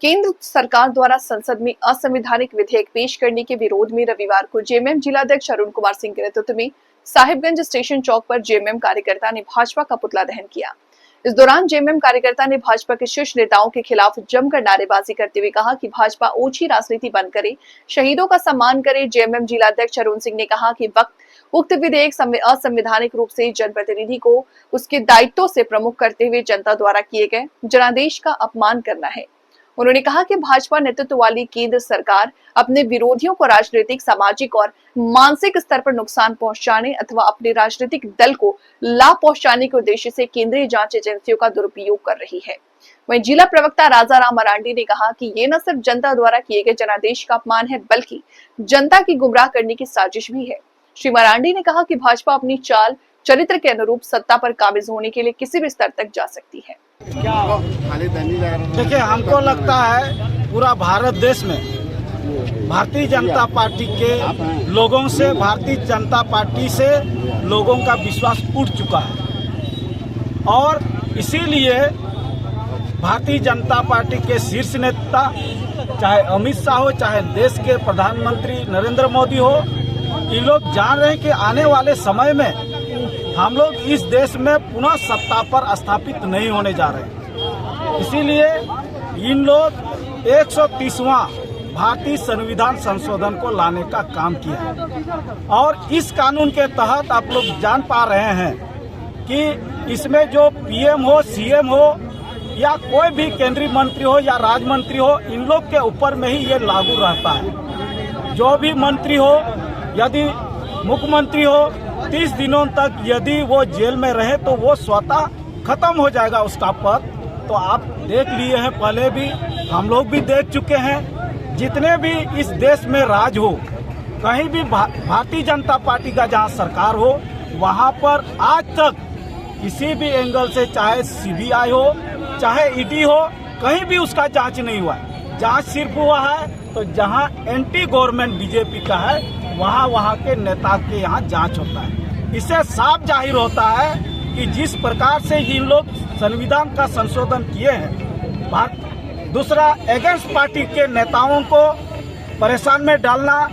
केंद्र सरकार द्वारा संसद में असंवैधानिक विधेयक पेश करने के विरोध में रविवार को जेएमएम जिलाध्यक्ष अरुण कुमार सिंह के नेतृत्व में साहिबगंज स्टेशन चौक पर जेएमएम कार्यकर्ता ने भाजपा का पुतला दहन किया। इस दौरान जेएमएम कार्यकर्ता ने भाजपा के शीर्ष नेताओं के खिलाफ जमकर नारेबाजी करते हुए कहा कि भाजपा ओछी राजनीति बंद करे, शहीदों का सम्मान करे। जेएमएम जिलाध्यक्ष अरुण सिंह ने कहा कि उक्त विधेयक असंवैधानिक रूप से जनप्रतिनिधि को उसके दायित्वों से प्रमुख करते हुए जनता द्वारा किए गए जनादेश का अपमान करना है। उन्होंने कहा कि भाजपा नेतृत्व वाली केंद्र सरकार अपने विरोधियों को राजनीतिक, सामाजिक और मानसिक स्तर पर नुकसान पहुंचाने अथवा अपने राजनीतिक दल को लाभ पहुंचाने के उद्देश्य से केंद्रीय जांच एजेंसियों का दुरुपयोग कर रही है। वहीं जिला प्रवक्ता राजा राम मरांडी ने कहा कि ये न सिर्फ जनता द्वारा किए गए जनादेश का अपमान है, बल्कि जनता की गुमराह करने की साजिश भी है। श्री मरांडी ने कहा कि भाजपा अपनी चाल चरित्र के अनुरूप सत्ता पर काबिज होने के लिए किसी भी स्तर तक जा सकती है। देखिए, हमको लगता है पूरा भारत देश में भारतीय जनता पार्टी के लोगों से, भारतीय जनता पार्टी से लोगों का विश्वास उठ चुका है और इसीलिए भारतीय जनता पार्टी के शीर्ष नेता, चाहे अमित शाह हो, चाहे देश के प्रधानमंत्री नरेंद्र मोदी हो, ये लोग जान रहे हैं कि आने वाले समय में हम लोग इस देश में पुनः सत्ता पर स्थापित नहीं होने जा रहे हैं। इसीलिए इन लोग 130वां भारतीय संविधान संशोधन को लाने का काम किया है और इस कानून के तहत आप लोग जान पा रहे हैं कि इसमें जो पीएम हो, सीएम हो या कोई भी केंद्रीय मंत्री हो या राज्य मंत्री हो, इन लोग के ऊपर में ही ये लागू रहता है। जो भी मंत्री हो, यदि मुख्यमंत्री हो, 30 दिनों तक यदि वो जेल में रहे तो वो स्वतः खत्म हो जाएगा उसका पद। तो आप देख लिए हैं, पहले भी हम लोग भी देख चुके हैं, जितने भी इस देश में राज हो, कहीं भी भारतीय जनता पार्टी का जहां सरकार हो, वहां पर आज तक किसी भी एंगल से, चाहे सीबीआई हो, चाहे ईडी हो, कहीं भी उसका जांच नहीं हुआ है। जांच सिर्फ हुआ है तो जहां एंटी गवर्नमेंट बीजेपी का है, वहां के नेता के यहाँ जांच होता है। इससे साफ जाहिर होता है कि जिस प्रकार से इन लोग संविधान का संशोधन किए हैं, दूसरा अगेंस्ट पार्टी के नेताओं को परेशान में डालना,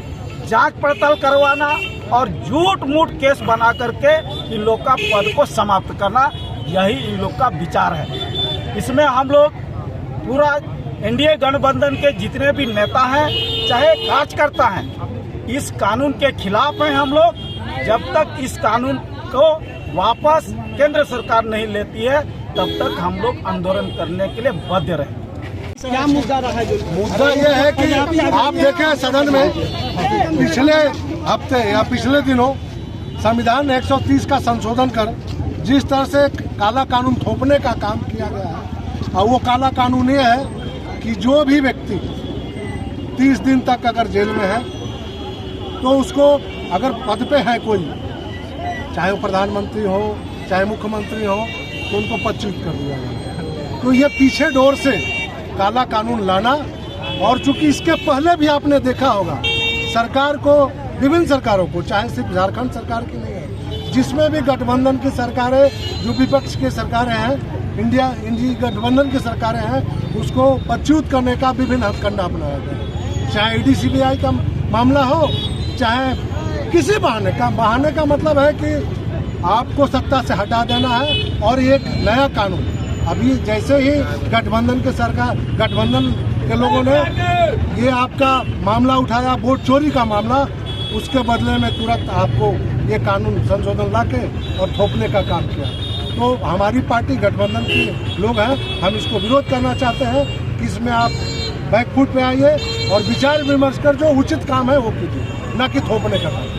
जांच पड़ताल करवाना और झूठ मूठ केस बना करके इन लोग का पद को समाप्त करना, यही इन लोग का विचार है। इसमें हम लोग पूरा एनडीए गठबंधन के जितने भी नेता हैं, चाहे कार्यकर्ता हैं, इस कानून के खिलाफ हैं हम लोग। जब तक इस कानून को वापस केंद्र सरकार नहीं लेती है, तब तक हम लोग आंदोलन करने के लिए बाध्य रहे। क्या मुद्दा रहा है? मुद्दा यह है कि आप देखें सदन में पिछले हफ्ते या पिछले दिनों संविधान 130 का संशोधन कर जिस तरह से काला कानून थोपने का काम किया गया है, और वो काला कानून ये है कि जो भी व्यक्ति 30 दिन तक अगर जेल में है तो उसको, अगर पद पे है कोई, चाहे वो प्रधानमंत्री हो, चाहे मुख्यमंत्री हो, तो उनको पदच्युत कर दिया गया। तो ये पीछे डोर से काला कानून लाना, और चूंकि इसके पहले भी आपने देखा होगा सरकार को, विभिन्न सरकारों को, चाहे सिर्फ झारखंड सरकार की नहीं है, जिसमें भी गठबंधन की सरकारें, जो विपक्ष की सरकारें हैं, इंडी गठबंधन की सरकारें हैं, उसको पदच्युत करने का विभिन्न हथकंडा अपनाया गया। चाहे ईडी सीबीआई का मामला हो, चाहे किसी बहाने का मतलब है कि आपको सत्ता से हटा देना है। और एक नया कानून अभी जैसे ही गठबंधन के लोगों ने ये आपका मामला उठाया, वोट चोरी का मामला, उसके बदले में तुरंत आपको ये कानून संशोधन लाके और थोपने का काम किया। तो हमारी पार्टी गठबंधन के लोग हैं, हम इसको विरोध करना चाहते हैं कि इसमें आप बैकफुट पे आइए और विचार विमर्श कर जो उचित काम है वो कीजिए, न कि थोपने का काम।